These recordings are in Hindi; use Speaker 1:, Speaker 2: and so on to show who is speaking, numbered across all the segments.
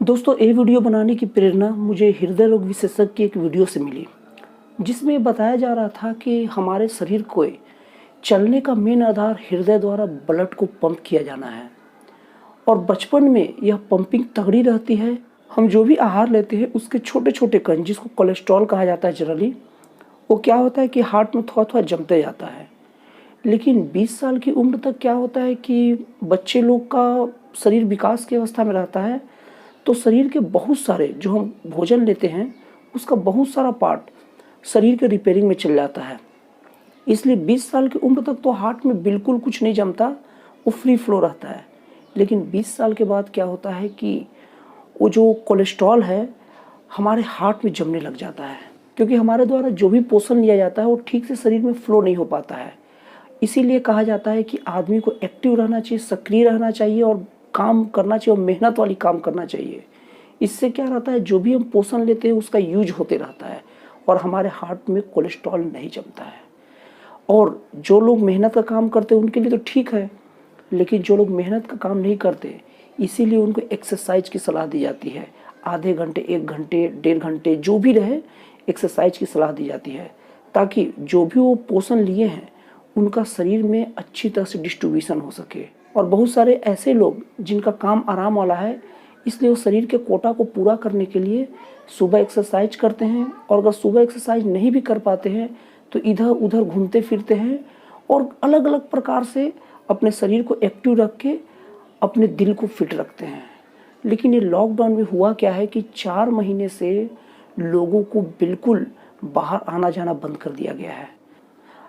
Speaker 1: दोस्तों, ये वीडियो बनाने की प्रेरणा मुझे हृदय रोग विशेषज्ञ की एक वीडियो से मिली, जिसमें बताया जा रहा था कि हमारे शरीर को चलने का मेन आधार हृदय द्वारा ब्लड को पंप किया जाना है। और बचपन में यह पंपिंग तगड़ी रहती है। हम जो भी आहार लेते हैं उसके छोटे छोटे कण, जिसको कोलेस्ट्रॉल कहा जाता है जनरली, वो क्या होता है कि हार्ट में थोड़ा थोड़ा जमते जाता है। लेकिन 20 साल की उम्र तक क्या होता है कि बच्चे लोग का शरीर विकास की अवस्था में रहता है, तो शरीर के बहुत सारे जो हम भोजन लेते हैं उसका बहुत सारा पार्ट शरीर के रिपेयरिंग में चल जाता है। इसलिए 20 साल की उम्र तक तो हार्ट में बिल्कुल कुछ नहीं जमता, वो फ्री फ्लो रहता है। लेकिन 20 साल के बाद क्या होता है कि वो जो कोलेस्ट्रॉल है हमारे हार्ट में जमने लग जाता है, क्योंकि हमारे द्वारा जो भी पोषण लिया जाता है वो ठीक से शरीर में फ्लो नहीं हो पाता है। इसीलिए कहा जाता है कि आदमी को एक्टिव रहना चाहिए, सक्रिय रहना चाहिए और काम करना चाहिए और मेहनत वाली काम करना चाहिए। इससे क्या रहता है, जो भी हम पोषण लेते हैं उसका यूज होते रहता है और हमारे हार्ट में कोलेस्ट्रॉल नहीं जमता है। और जो लोग मेहनत का काम करते हैं उनके लिए तो ठीक है, लेकिन जो लोग मेहनत का काम नहीं करते, इसीलिए उनको एक्सरसाइज की सलाह दी जाती है। आधे घंटे, 1 घंटे, 1.5 घंटे जो भी रहे, एक्सरसाइज की सलाह दी जाती है, ताकि जो भी वो पोषण लिए हैं उनका शरीर में अच्छी तरह से डिस्ट्रीब्यूशन हो सके। और बहुत सारे ऐसे लोग जिनका काम आराम वाला है, इसलिए वो शरीर के कोटा को पूरा करने के लिए सुबह एक्सरसाइज करते हैं, और अगर सुबह एक्सरसाइज नहीं भी कर पाते हैं तो इधर उधर घूमते फिरते हैं और अलग अलग प्रकार से अपने शरीर को एक्टिव रख के अपने दिल को फिट रखते हैं। लेकिन ये लॉकडाउन में हुआ क्या है कि 4 महीने से लोगों को बिल्कुल बाहर आना जाना बंद कर दिया गया है।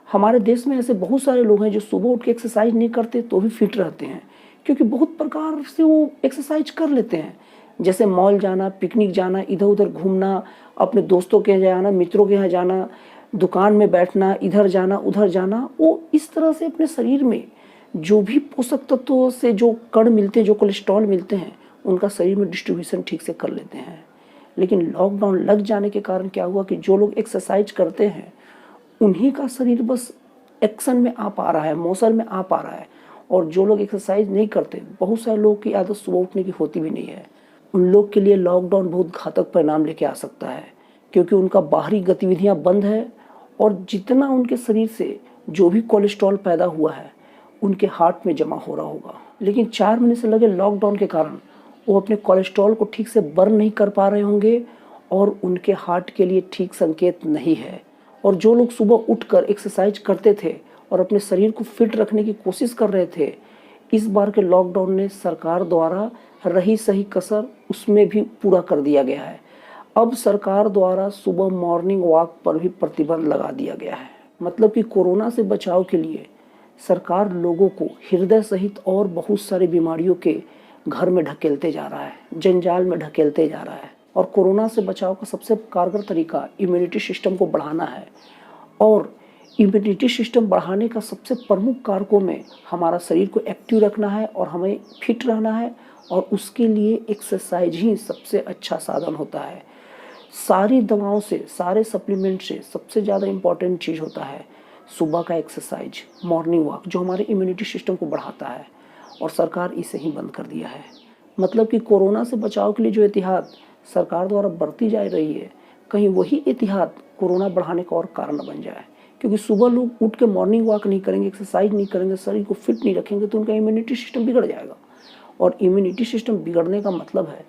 Speaker 1: हमारे देश में ऐसे बहुत सारे लोग हैं जो सुबह उठ के एक्सरसाइज नहीं करते तो भी फिट रहते हैं, क्योंकि बहुत प्रकार से वो एक्सरसाइज कर लेते हैं, जैसे मॉल जाना, पिकनिक जाना, इधर उधर घूमना, अपने दोस्तों के यहाँ जाना, मित्रों के यहाँ जाना, दुकान में बैठना, इधर जाना उधर जाना। वो इस तरह से अपने शरीर में जो भी पोषक तत्वों से जो कण मिलते हैं, जो कोलेस्ट्रॉल मिलते हैं, उनका शरीर में डिस्ट्रीब्यूशन ठीक से कर लेते हैं। लेकिन लॉकडाउन लग जाने के कारण क्या हुआ कि जो लोग एक्सरसाइज करते हैं उन्हीं का शरीर बस एक्शन में आ पा रहा है, मोशन में आ पा रहा है। और जो लोग एक्सरसाइज नहीं करते, बहुत सारे लोगों की आदत सुबह उठने की होती भी नहीं है, उन लोग के लिए लॉकडाउन बहुत घातक परिणाम लेके आ सकता है, क्योंकि उनका बाहरी गतिविधियां बंद है और जितना उनके शरीर से जो भी कोलेस्ट्रॉल पैदा हुआ है उनके हार्ट में जमा हो रहा होगा। लेकिन 4 महीने से लगे लॉकडाउन के कारण वो अपने कोलेस्ट्रॉल को ठीक से बर्न नहीं कर पा रहे होंगे और उनके हार्ट के लिए ठीक संकेत नहीं है। और जो लोग सुबह उठकर एक्सरसाइज करते थे और अपने शरीर को फिट रखने की कोशिश कर रहे थे, इस बार के लॉकडाउन ने सरकार द्वारा रही सही कसर उसमें भी पूरा कर दिया गया है। अब सरकार द्वारा सुबह मॉर्निंग वॉक पर भी प्रतिबंध लगा दिया गया है। मतलब कि कोरोना से बचाव के लिए सरकार लोगों को हृदय सहित और बहुत सारी बीमारियों के घर में ढकेलते जा रहा है, जंजाल में ढकेलते जा रहा है। और कोरोना से बचाव का सबसे कारगर तरीका इम्यूनिटी सिस्टम को बढ़ाना है। और इम्यूनिटी सिस्टम बढ़ाने का सबसे प्रमुख कारकों में हमारा शरीर को एक्टिव रखना है और हमें फिट रहना है, और उसके लिए एक्सरसाइज ही सबसे अच्छा साधन होता है। सारी दवाओं से, सारे सप्लीमेंट से सबसे ज़्यादा इम्पॉर्टेंट चीज़ होता है सुबह का एक्सरसाइज, मॉर्निंग वॉक, जो हमारे इम्यूनिटी सिस्टम को बढ़ाता है। और सरकार इसे ही बंद कर दिया है। मतलब कि कोरोना से बचाव के लिए जो एहतियात सरकार द्वारा बरती जा रही है, कहीं वही एहतियात कोरोना बढ़ाने का और कारण बन जाए। क्योंकि सुबह लोग उठ के मॉर्निंग वॉक नहीं करेंगे, एक्सरसाइज नहीं करेंगे, शरीर को फिट नहीं रखेंगे, तो उनका इम्यूनिटी सिस्टम बिगड़ जाएगा। और इम्यूनिटी सिस्टम बिगड़ने का मतलब है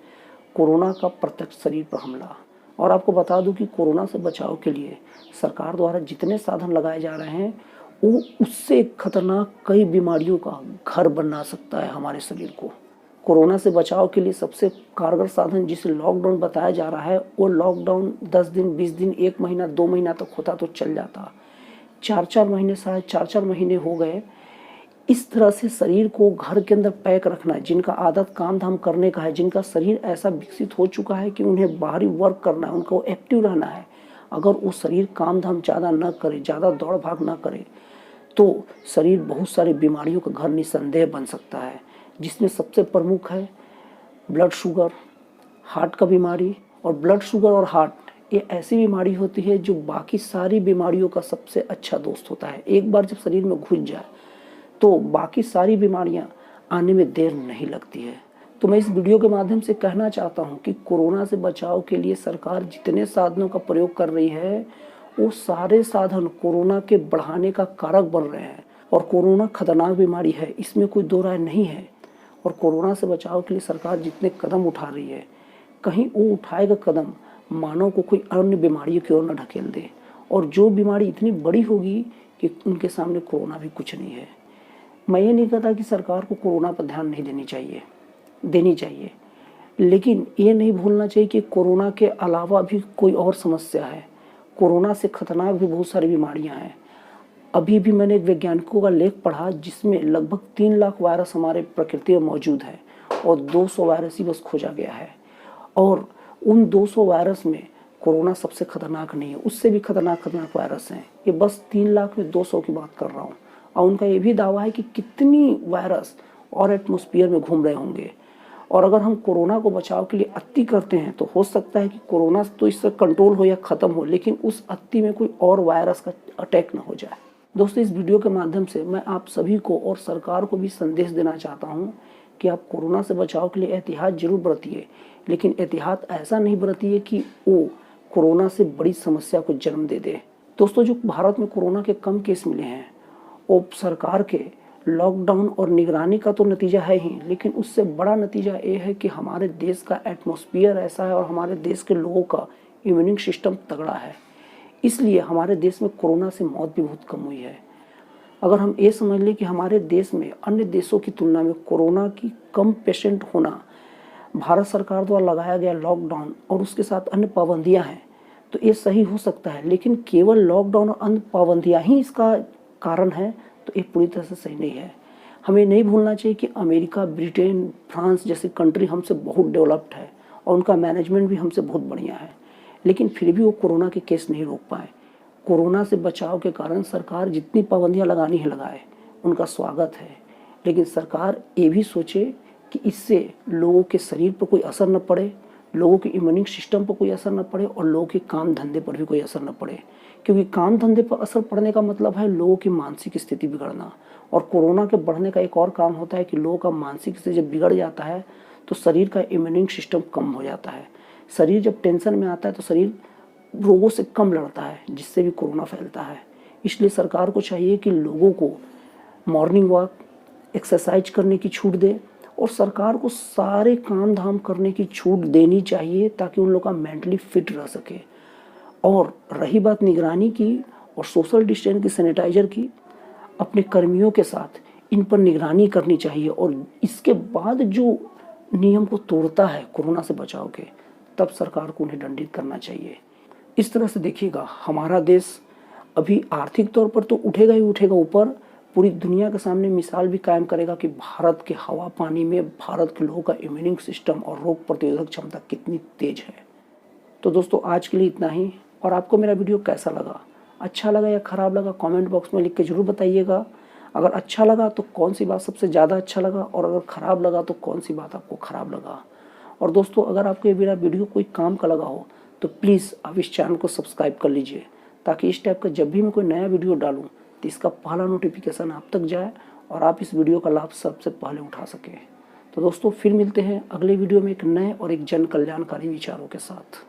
Speaker 1: कोरोना का प्रत्यक्ष शरीर पर हमला। और आपको बता दूं कि कोरोना से बचाव के लिए सरकार द्वारा जितने साधन लगाए जा रहे हैं, वो उससे खतरनाक कई बीमारियों का घर बना सकता है हमारे शरीर को। कोरोना से बचाव के लिए सबसे कारगर साधन जिसे लॉकडाउन बताया जा रहा है, वो लॉकडाउन 10 दिन, 20 दिन, 1 महीना, 2 महीना तक होता तो चल जाता। 4-4 महीने, शायद 4-4 महीने हो गए। इस तरह से शरीर को घर के अंदर पैक रखना, जिनका आदत काम धाम करने का है, जिनका शरीर ऐसा विकसित हो चुका है कि उन्हें बाहरी वर्क करना है, उनको एक्टिव रहना है, अगर वो शरीर काम धाम ज़्यादा न करे, ज़्यादा दौड़ भाग न करे, तो शरीर बहुत सारी बीमारियों का घर निसंदेह बन सकता है। जिसमें सबसे प्रमुख है ब्लड शुगर, हार्ट का बीमारी। और ब्लड शुगर और हार्ट ये ऐसी बीमारी होती है जो बाकी सारी बीमारियों का सबसे अच्छा दोस्त होता है। एक बार जब शरीर में घुस जाए तो बाकी सारी बीमारियां आने में देर नहीं लगती है। तो मैं इस वीडियो के माध्यम से कहना चाहता हूं कि कोरोना से बचाव के लिए सरकार जितने साधनों का प्रयोग कर रही है वो सारे साधन कोरोना के बढ़ाने का कारक बन रहे हैं। और कोरोना खतरनाक बीमारी है, इसमें कोई दो राय नहीं है। और कोरोना से बचाव के लिए सरकार जितने कदम उठा रही है, कहीं वो उठाएगा कदम मानव को कोई अन्य बीमारियों की ओर न ढकेल दे, और जो बीमारी इतनी बड़ी होगी कि उनके सामने कोरोना भी कुछ नहीं है। मैं ये नहीं कहता कि सरकार को कोरोना पर ध्यान नहीं देनी चाहिए, लेकिन ये नहीं भूलना चाहिए कि कोरोना के अलावा भी कोई और समस्या है। कोरोना से खतरनाक भी बहुत सारी बीमारियां हैं। अभी भी मैंने एक वैज्ञानिकों का लेख पढ़ा जिसमें लगभग 3 लाख वायरस हमारे प्रकृति में मौजूद है और 200 वायरस ही बस खोजा गया है। और उन 200 वायरस में कोरोना सबसे खतरनाक नहीं है, उससे भी खतरनाक वायरस हैं। ये बस 3 लाख में 200 की बात कर रहा हूँ। और उनका ये भी दावा है कि कितनी वायरस और एटमॉस्फेयर में घूम रहे होंगे। और अगर हम कोरोना को बचाव के लिए अति करते हैं तो हो सकता है कि कोरोना तो इससे कंट्रोल हो या ख़त्म हो, लेकिन उस अति में कोई और वायरस का अटैक न हो जाए। दोस्तों, इस वीडियो के माध्यम से मैं आप सभी को और सरकार को भी संदेश देना चाहता हूँ कि आप कोरोना से बचाव के लिए एहतियात जरूर बरतिए, लेकिन एहतियात ऐसा नहीं बरतिए कि वो कोरोना से बड़ी समस्या को जन्म दे दे। दोस्तों, जो भारत में कोरोना के कम केस मिले हैं वो सरकार के लॉकडाउन और निगरानी का तो नतीजा है ही, लेकिन उससे बड़ा नतीजा ये है कि हमारे देश का एटमॉस्फेयर ऐसा है और हमारे देश के लोगों का इम्यूनिटी सिस्टम तगड़ा है। इसलिए हमारे देश में कोरोना से मौत भी बहुत कम हुई है। अगर हम ये समझ लें कि हमारे देश में अन्य देशों की तुलना में कोरोना की कम पेशेंट होना भारत सरकार द्वारा लगाया गया लॉकडाउन और उसके साथ अन्य पाबंदियां हैं, तो ये सही हो सकता है। लेकिन केवल लॉकडाउन और अन्य पाबंदियां ही इसका कारण है तो ये पूरी तरह से सही नहीं है। हमें नहीं भूलना चाहिए कि अमेरिका, ब्रिटेन, फ्रांस जैसी कंट्री हमसे बहुत डेवलप्ड है और उनका मैनेजमेंट भी हमसे बहुत बढ़िया है, लेकिन फिर भी वो कोरोना के केस नहीं रोक पाए। कोरोना से बचाव के कारण सरकार जितनी पाबंदियां लगानी है लगाए, उनका स्वागत है, लेकिन सरकार ये भी सोचे कि इससे लोगों के शरीर पर कोई असर न पड़े, लोगों के इम्यूनिटी सिस्टम पर कोई असर न पड़े और लोगों के काम धंधे पर भी कोई असर न पड़े। क्योंकि काम धंधे पर असर पड़ने का मतलब है लोगों की मानसिक स्थिति बिगड़ना, और कोरोना के बढ़ने का एक और कारण होता है कि लोगों का मानसिक स्थिति जब बिगड़ जाता है तो शरीर का इम्यूनिटी सिस्टम कम हो जाता है। शरीर जब टेंशन में आता है तो शरीर रोगों से कम लड़ता है, जिससे भी कोरोना फैलता है। इसलिए सरकार को चाहिए कि लोगों को मॉर्निंग वॉक, एक्सरसाइज करने की छूट दे और सरकार को सारे काम धाम करने की छूट देनी चाहिए ताकि उन लोग का मेंटली फिट रह सके। और रही बात निगरानी की और सोशल डिस्टेंस की, सैनिटाइजर की, अपने कर्मियों के साथ इन पर निगरानी करनी चाहिए। और इसके बाद जो नियम को तोड़ता है कोरोना से बचाव के, तब सरकार को उन्हें दंडित करना चाहिए। इस तरह से देखिएगा, हमारा देश अभी आर्थिक तौर पर तो उठेगा ही उठेगा ऊपर, पूरी दुनिया के सामने मिसाल भी कायम करेगा कि भारत के हवा पानी में भारत के लोगों का इम्यूनिटी सिस्टम और रोग प्रतिरोधक क्षमता कितनी तेज है। तो दोस्तों, आज के लिए इतना ही। और आपको मेरा वीडियो कैसा लगा, अच्छा लगा या ख़राब लगा, कमेंट बॉक्स में लिख के ज़रूर बताइएगा। अगर अच्छा लगा तो कौन सी बात सबसे ज़्यादा अच्छा लगा, और अगर ख़राब लगा तो कौन सी बात आपको ख़राब लगा। और दोस्तों, अगर आपको ये मेरा वीडियो कोई काम का लगा हो तो प्लीज़ आप इस चैनल को सब्सक्राइब कर लीजिए, ताकि इस टाइप का जब भी मैं कोई नया वीडियो डालूँ तो इसका पहला नोटिफिकेशन आप तक जाए और आप इस वीडियो का लाभ सबसे पहले उठा सकें। तो दोस्तों, फिर मिलते हैं अगले वीडियो में एक नए और एक जन कल्याणकारी विचारों के साथ।